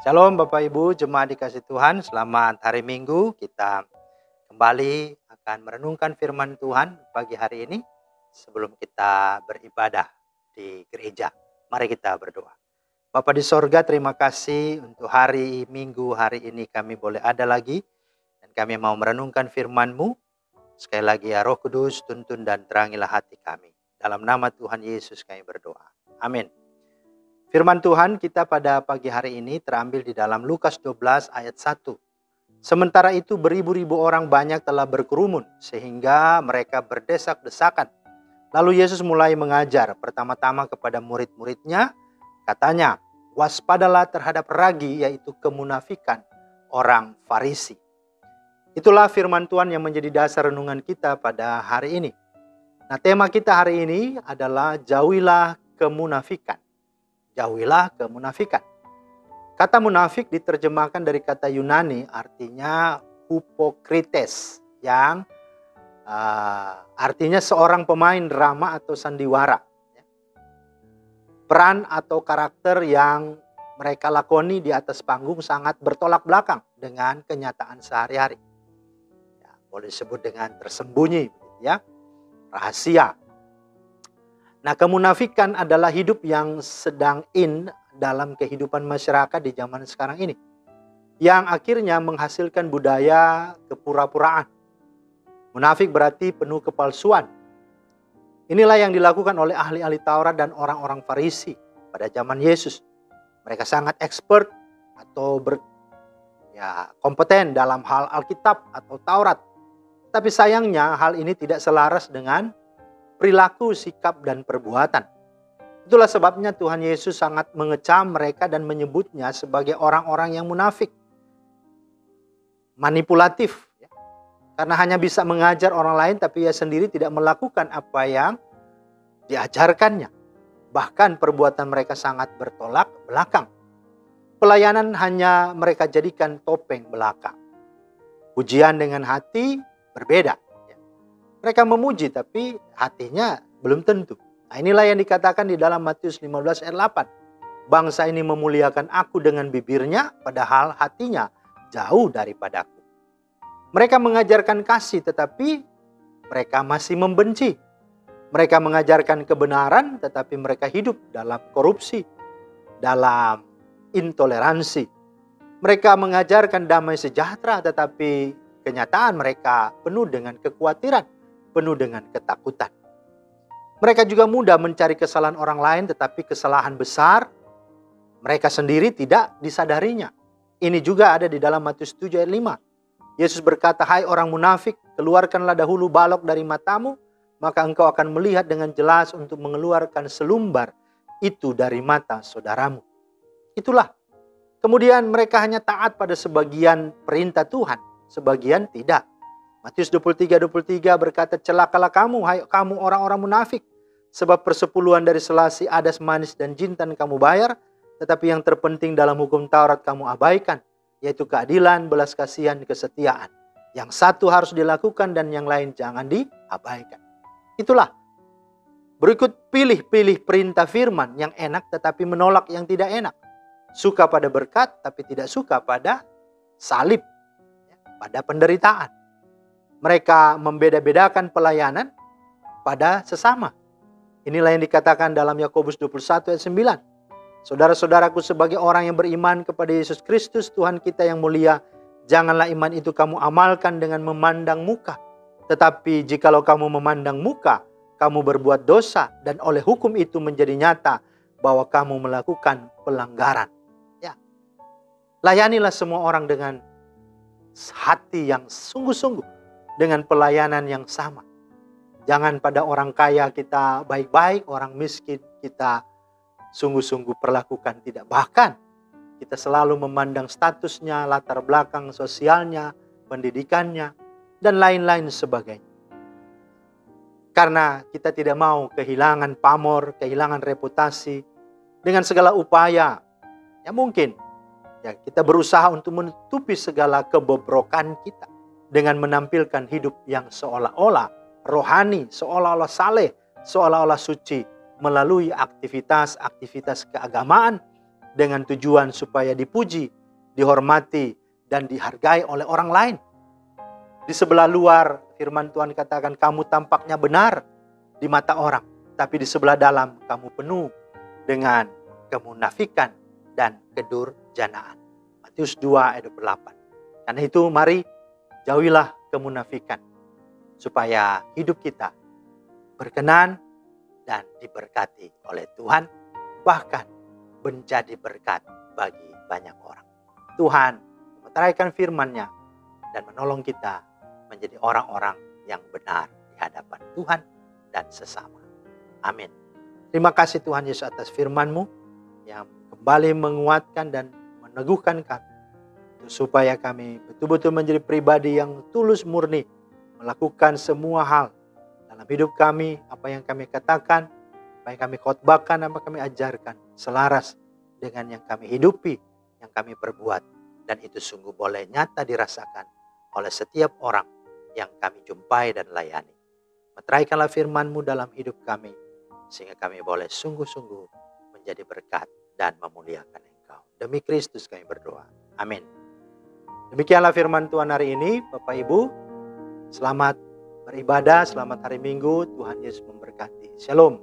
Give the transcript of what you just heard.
Shalom Bapak Ibu, jemaat dikasih Tuhan, selamat hari Minggu. Kita kembali akan merenungkan firman Tuhan pagi hari ini sebelum kita beribadah di gereja. Mari kita berdoa. Bapa di sorga, terima kasih untuk hari Minggu hari ini kami boleh ada lagi. Dan kami mau merenungkan firman-Mu. Sekali lagi ya Roh Kudus, tuntun dan terangilah hati kami. Dalam nama Tuhan Yesus kami berdoa. Amin. Firman Tuhan kita pada pagi hari ini terambil di dalam Lukas 12 ayat 1. Sementara itu beribu-ribu orang banyak telah berkerumun sehingga mereka berdesak-desakan. Lalu Yesus mulai mengajar pertama-tama kepada murid-muridnya. Katanya, waspadalah terhadap ragi yaitu kemunafikan orang Farisi. Itulah firman Tuhan yang menjadi dasar renungan kita pada hari ini. Nah, tema kita hari ini adalah jauhilah kemunafikan. Jauhilah kemunafikan. Kata munafik diterjemahkan dari kata Yunani artinya hypocrites yang artinya seorang pemain drama atau sandiwara. Peran atau karakter yang mereka lakoni di atas panggung sangat bertolak belakang dengan kenyataan sehari-hari. Ya, boleh disebut dengan tersembunyi, ya, rahasia. Nah, kemunafikan adalah hidup yang sedang in dalam kehidupan masyarakat di zaman sekarang ini. Yang akhirnya menghasilkan budaya kepura-puraan. Munafik berarti penuh kepalsuan. Inilah yang dilakukan oleh ahli-ahli Taurat dan orang-orang Farisi pada zaman Yesus. Mereka sangat expert atau kompeten dalam hal Alkitab atau Taurat. Tapi sayangnya hal ini tidak selaras dengan perilaku, sikap, dan perbuatan. Itulah sebabnya Tuhan Yesus sangat mengecam mereka dan menyebutnya sebagai orang-orang yang munafik. Manipulatif. Ya. Karena hanya bisa mengajar orang lain tapi ia sendiri tidak melakukan apa yang diajarkannya. Bahkan perbuatan mereka sangat bertolak belakang. Pelayanan hanya mereka jadikan topeng belaka. Pujian dengan hati berbeda. Mereka memuji tapi hatinya belum tentu. Nah, inilah yang dikatakan di dalam Matius 15 ayat 8. Bangsa ini memuliakan aku dengan bibirnya padahal hatinya jauh daripadaku. Mereka mengajarkan kasih tetapi mereka masih membenci. Mereka mengajarkan kebenaran tetapi mereka hidup dalam korupsi, dalam intoleransi. Mereka mengajarkan damai sejahtera tetapi kenyataan mereka penuh dengan kekhawatiran, penuh dengan ketakutan. Mereka juga mudah mencari kesalahan orang lain tetapi kesalahan besar mereka sendiri tidak disadarinya. Ini juga ada di dalam Matius 7 ayat 5. Yesus berkata, hai orang munafik, keluarkanlah dahulu balok dari matamu, maka engkau akan melihat dengan jelas untuk mengeluarkan selumbar itu dari mata saudaramu. Itulah. Kemudian mereka hanya taat pada sebagian perintah Tuhan, sebagian tidak. Matius 23 berkata, celakalah kamu, hai kamu orang-orang munafik, sebab persepuluhan dari selasi, adas, manis, dan jintan kamu bayar, tetapi yang terpenting dalam hukum Taurat kamu abaikan, yaitu keadilan, belas kasihan, kesetiaan. Yang satu harus dilakukan dan yang lain jangan diabaikan. Itulah. Berikut pilih-pilih perintah firman yang enak tetapi menolak yang tidak enak. Suka pada berkat tapi tidak suka pada salib, pada penderitaan. Mereka membeda-bedakan pelayanan pada sesama. Inilah yang dikatakan dalam Yakobus 21 ayat 9. Saudara-saudaraku, sebagai orang yang beriman kepada Yesus Kristus Tuhan kita yang mulia, janganlah iman itu kamu amalkan dengan memandang muka. Tetapi jikalau kamu memandang muka, kamu berbuat dosa dan oleh hukum itu menjadi nyata bahwa kamu melakukan pelanggaran. Ya. Layanilah semua orang dengan hati yang sungguh-sungguh, dengan pelayanan yang sama. Jangan pada orang kaya kita baik-baik, orang miskin kita sungguh-sungguh perlakukan tidak. Bahkan kita selalu memandang statusnya, latar belakang sosialnya, pendidikannya, dan lain-lain sebagainya. Karena kita tidak mau kehilangan pamor, kehilangan reputasi dengan segala upaya. Ya mungkin ya kita berusaha untuk menutupi segala kebobrokan kita dengan menampilkan hidup yang seolah-olah rohani, seolah-olah saleh, seolah-olah suci melalui aktivitas-aktivitas keagamaan dengan tujuan supaya dipuji, dihormati, dan dihargai oleh orang lain. Di sebelah luar, firman Tuhan katakan, kamu tampaknya benar di mata orang, tapi di sebelah dalam kamu penuh dengan kemunafikan dan kedurjanaan. Matius 2 ayat 28. Karena itu mari jauhilah kemunafikan, supaya hidup kita berkenan dan diberkati oleh Tuhan, bahkan menjadi berkat bagi banyak orang. Tuhan meteraikan firman-Nya dan menolong kita menjadi orang-orang yang benar di hadapan Tuhan dan sesama. Amin. Terima kasih Tuhan Yesus atas firman-Mu yang kembali menguatkan dan meneguhkan kami, supaya kami betul-betul menjadi pribadi yang tulus murni melakukan semua hal dalam hidup kami. Apa yang kami katakan, apa yang kami khotbahkan, apa yang kami ajarkan, selaras dengan yang kami hidupi, yang kami perbuat. Dan itu sungguh boleh nyata dirasakan oleh setiap orang yang kami jumpai dan layani. Meteraikanlah firman-Mu dalam hidup kami, sehingga kami boleh sungguh-sungguh menjadi berkat dan memuliakan Engkau. Demi Kristus kami berdoa. Amin. Demikianlah firman Tuhan hari ini, Bapak Ibu. Selamat beribadah, selamat hari Minggu. Tuhan Yesus memberkati. Shalom.